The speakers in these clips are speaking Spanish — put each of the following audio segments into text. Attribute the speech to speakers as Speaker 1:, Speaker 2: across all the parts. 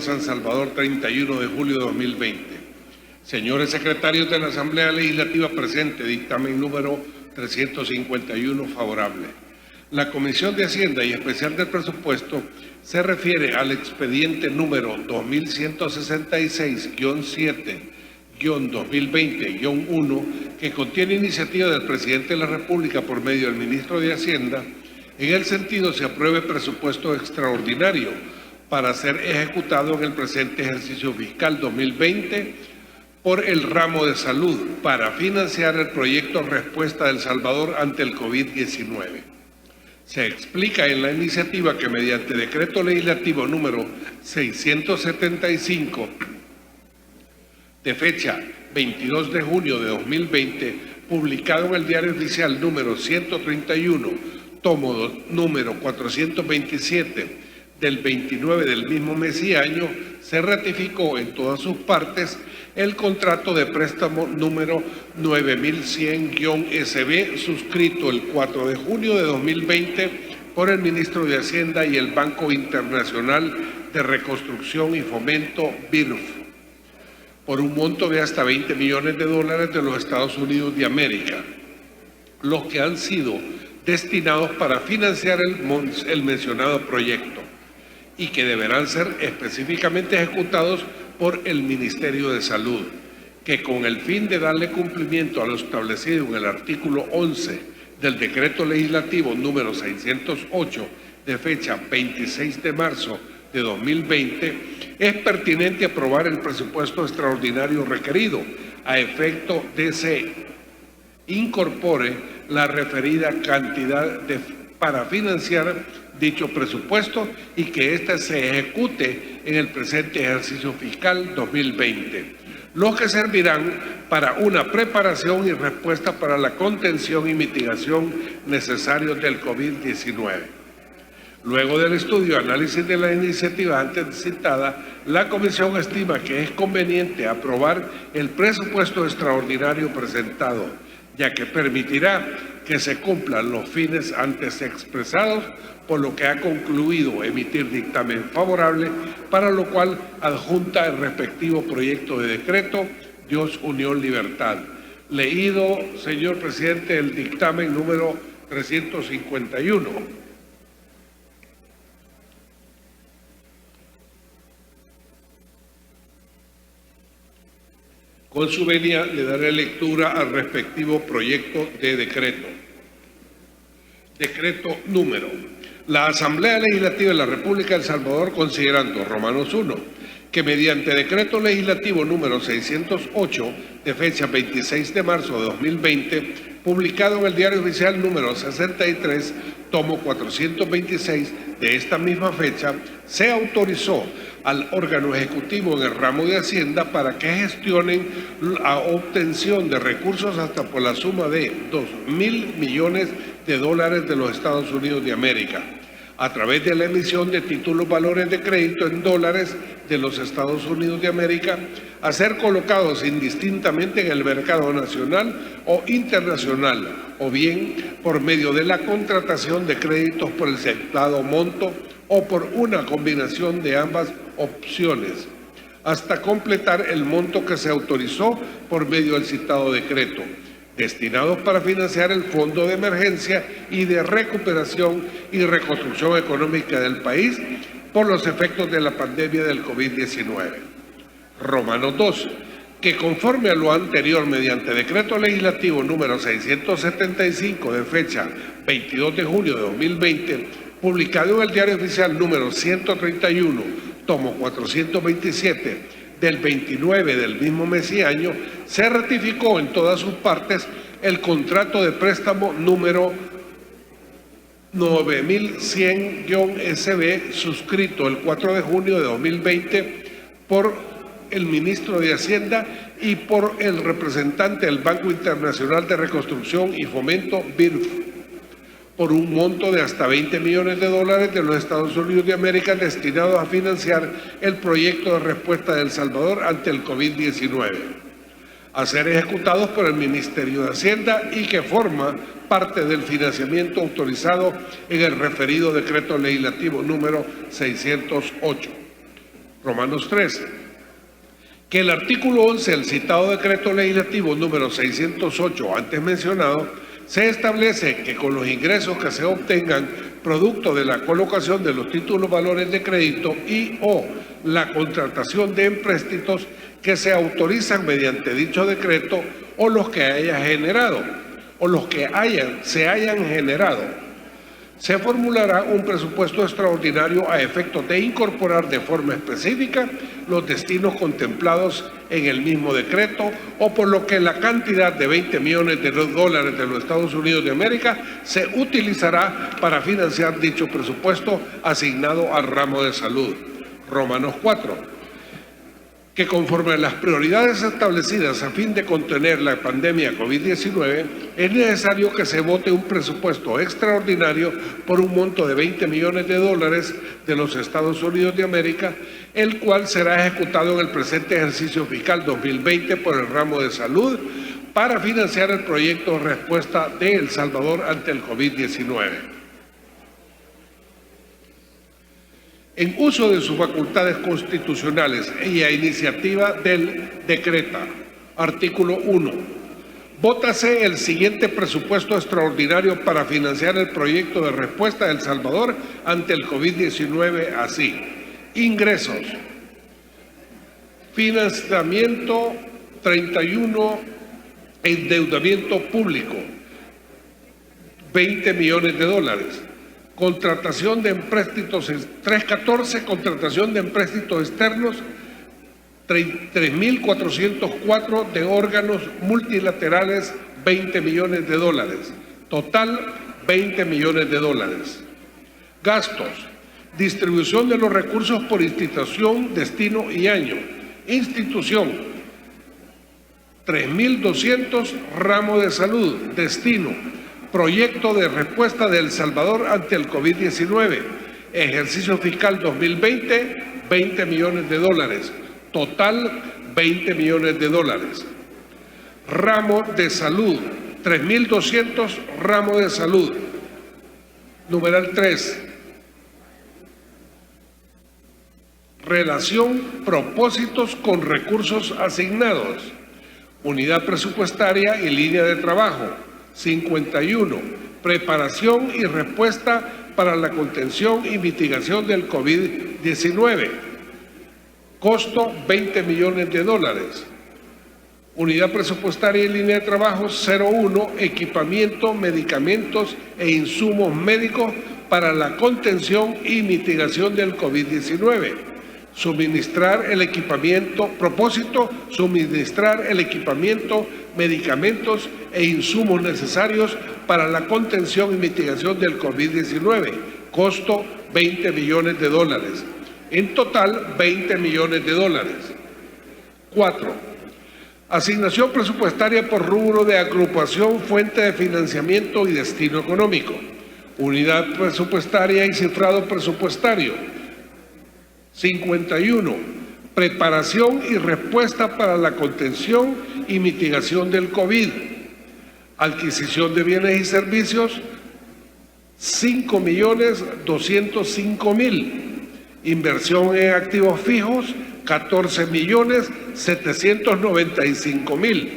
Speaker 1: San Salvador, 31 de julio de 2020. Señores secretarios de la Asamblea Legislativa presente, dictamen número 351 favorable. La Comisión de Hacienda y Especial del Presupuesto se refiere al expediente número 2166-7-2020-1 que contiene iniciativa del Presidente de la República por medio del Ministro de Hacienda. En el sentido se apruebe presupuesto extraordinario para ser ejecutado en el presente ejercicio fiscal 2020 por el ramo de salud para financiar el proyecto Respuesta de El Salvador ante el COVID-19. Se explica en la iniciativa que mediante decreto legislativo número 675 de fecha 22 de junio de 2020, publicado en el Diario Oficial número 131, tomo número 427 del 29 del mismo mes y año, se ratificó en todas sus partes el contrato de préstamo número 9100-SB, suscrito el 4 de junio de 2020 por el Ministro de Hacienda y el Banco Internacional de Reconstrucción y Fomento, BIRF, por un monto de hasta $20 millones de los Estados Unidos de América, los que han sido destinados para financiar el mencionado proyecto y que deberán ser específicamente ejecutados por el Ministerio de Salud, que con el fin de darle cumplimiento a lo establecido en el artículo 11 del Decreto Legislativo número 608 de fecha 26 de marzo de 2020, es pertinente aprobar el presupuesto extraordinario requerido a efecto de se incorpore la referida cantidad para financiar dicho presupuesto y que éste se ejecute en el presente ejercicio fiscal 2020, los que servirán para una preparación y respuesta para la contención y mitigación necesarios del COVID-19. Luego del estudio y análisis de la iniciativa antes citada, la Comisión estima que es conveniente aprobar el presupuesto extraordinario presentado, ya que permitirá que se cumplan los fines antes expresados, por lo que ha concluido emitir dictamen favorable, para lo cual adjunta el respectivo proyecto de decreto. Dios, Unión, Libertad. Leído, señor presidente, el dictamen número 351. Con su venia le daré lectura al respectivo proyecto de decreto. Decreto número. La Asamblea Legislativa de la República de El Salvador, considerando Romanos 1, que mediante decreto legislativo número 608 de fecha 26 de marzo de 2020, publicado en el Diario Oficial número 63, tomo 426 de esta misma fecha, se autorizó al órgano ejecutivo en el ramo de Hacienda para que gestionen la obtención de recursos hasta por la suma de $2.000 millones de los Estados Unidos de América, a través de la emisión de títulos valores de crédito en dólares de los Estados Unidos de América, a ser colocados indistintamente en el mercado nacional o internacional, o bien por medio de la contratación de créditos por el citado monto o por una combinación de ambas opciones, hasta completar el monto que se autorizó por medio del citado decreto, destinados para financiar el Fondo de Emergencia y de Recuperación y Reconstrucción Económica del país por los efectos de la pandemia del COVID-19. Romanos 2, que conforme a lo anterior mediante decreto legislativo número 675 de fecha 22 de junio de 2020, publicado en el Diario Oficial número 131, tomo 427, del 29 del mismo mes y año, se ratificó en todas sus partes el contrato de préstamo número 9100-SB, suscrito el 4 de junio de 2020 por el Ministro de Hacienda y por el representante del Banco Internacional de Reconstrucción y Fomento, BIRF, por un monto de hasta $20 millones de los Estados Unidos de América, destinados a financiar el proyecto de respuesta de El Salvador ante el COVID-19, a ser ejecutados por el Ministerio de Hacienda y que forma parte del financiamiento autorizado en el referido decreto legislativo número 608. Romanos 3. Que el artículo 11 del citado decreto legislativo número 608 antes mencionado, se establece que con los ingresos que se obtengan producto de la colocación de los títulos valores de crédito y o la contratación de empréstitos que se autorizan mediante dicho decreto o los que haya generado o los que se hayan generado, se formulará un presupuesto extraordinario a efectos de incorporar de forma específica los destinos contemplados en el mismo decreto o por lo que la cantidad de 20 millones de dólares de los Estados Unidos de América se utilizará para financiar dicho presupuesto asignado al ramo de salud. Romanos 4. Que conforme a las prioridades establecidas a fin de contener la pandemia COVID-19, es necesario que se vote un presupuesto extraordinario por un monto de 20 millones de dólares de los Estados Unidos de América, el cual será ejecutado en el presente ejercicio fiscal 2020 por el ramo de salud para financiar el proyecto de respuesta de El Salvador ante el COVID-19. En uso de sus facultades constitucionales y a iniciativa del decreta, artículo 1, vótase el siguiente presupuesto extraordinario para financiar el proyecto de respuesta de El Salvador ante el COVID-19 así. Ingresos, financiamiento 31, endeudamiento público, 20 millones de dólares. Contratación de empréstitos, 314, contratación de empréstitos externos, 3.404 de órganos multilaterales, 20 millones de dólares. Total, 20 millones de dólares. Gastos, distribución de los recursos por institución, destino y año. Institución, 3.200, ramo de salud, destino. Proyecto de respuesta de El Salvador ante el COVID-19. Ejercicio fiscal 2020, 20 millones de dólares. Total, 20 millones de dólares. Ramo de salud, 3.200, ramo de salud. Numeral 3. Relación, propósitos con recursos asignados. Unidad presupuestaria y línea de trabajo. 51. Preparación y respuesta para la contención y mitigación del COVID-19. Costo 20 millones de dólares. Unidad presupuestaria y línea de trabajo 01. Equipamiento, medicamentos e insumos médicos para la contención y mitigación del COVID-19. Suministrar el equipamiento, propósito, suministrar el equipamiento, medicamentos e insumos necesarios para la contención y mitigación del COVID-19. Costo 20 millones de dólares. En total, 20 millones de dólares. 4. Asignación presupuestaria por rubro de agrupación, fuente de financiamiento y destino económico. Unidad presupuestaria y cifrado presupuestario. 51. Preparación y respuesta para la contención y mitigación del COVID. Adquisición de bienes y servicios, 5.205.000. Inversión en activos fijos, 14.795.000.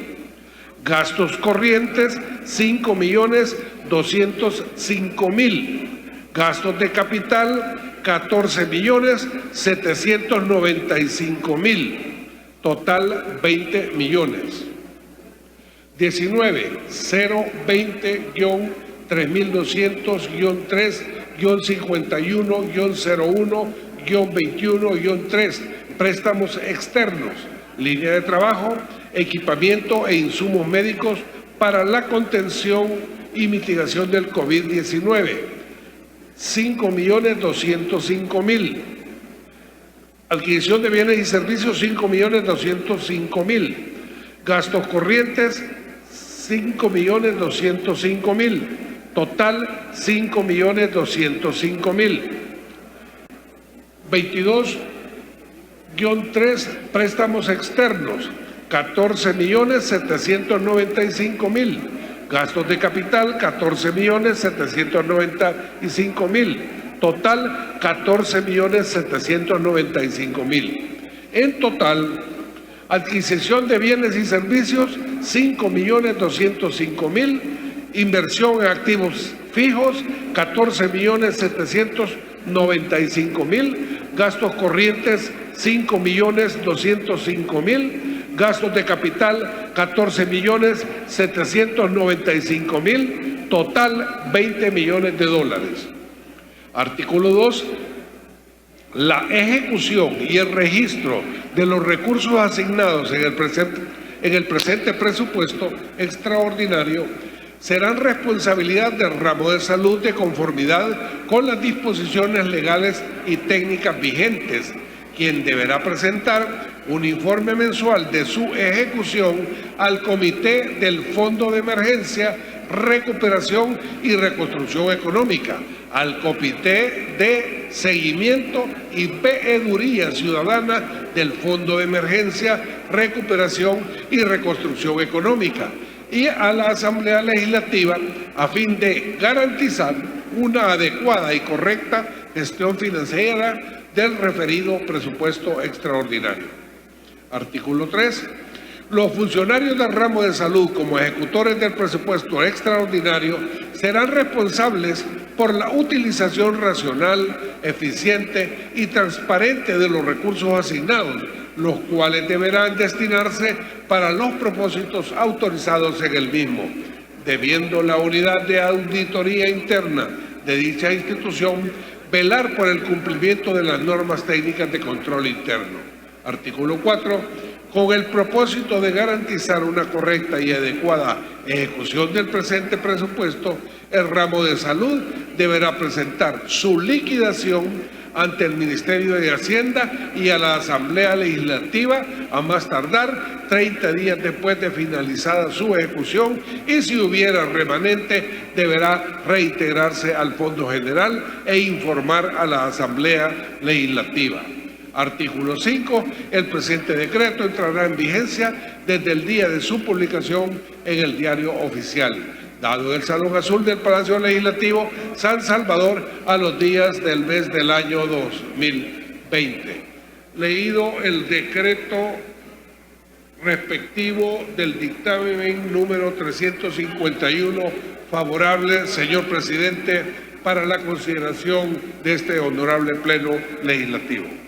Speaker 1: Gastos corrientes, 5.205.000. Gastos de capital, 14.795.000. Total, 20 millones. 19. 020-3-51-01-21-3. Préstamos externos. Línea de trabajo, equipamiento e insumos médicos para la contención y mitigación del COVID-19. 5.205.000. Adquisición de bienes y servicios, 5.205.000. Gastos corrientes, 5.205.000. Total, 5.205.000. 22-3, préstamos externos, 14.795.000. Gastos de capital, 14.795.000. total 14.795.000. En total, adquisición de bienes y servicios 5.205.000, inversión en activos fijos 14.795.000, gastos corrientes 5.205.000, gastos de capital 14.795.000, total 20 millones de dólares. Artículo 2. La ejecución y el registro de los recursos asignados en el presente presupuesto extraordinario serán responsabilidad del ramo de salud de conformidad con las disposiciones legales y técnicas vigentes, quien deberá presentar un informe mensual de su ejecución al Comité del Fondo de Emergencia, Recuperación y Reconstrucción Económica, al Comité de Seguimiento y Veeduría Ciudadana del Fondo de Emergencia, Recuperación y Reconstrucción Económica y a la Asamblea Legislativa a fin de garantizar una adecuada y correcta gestión financiera del referido presupuesto extraordinario. Artículo 3. Los funcionarios del ramo de salud como ejecutores del presupuesto extraordinario serán responsables por la utilización racional, eficiente y transparente de los recursos asignados, los cuales deberán destinarse para los propósitos autorizados en el mismo, debiendo la unidad de auditoría interna de dicha institución velar por el cumplimiento de las normas técnicas de control interno. Artículo 4. Con el propósito de garantizar una correcta y adecuada ejecución del presente presupuesto, el ramo de salud deberá presentar su liquidación ante el Ministerio de Hacienda y a la Asamblea Legislativa a más tardar 30 días después de finalizada su ejecución, y si hubiera remanente deberá reintegrarse al Fondo General e informar a la Asamblea Legislativa. Artículo 5. El presente decreto entrará en vigencia desde el día de su publicación en el Diario Oficial, dado el Salón Azul del Palacio Legislativo, San Salvador, a los días del mes del año 2020. Leído el decreto respectivo del dictamen número 351, favorable, señor presidente, para la consideración de este honorable Pleno Legislativo.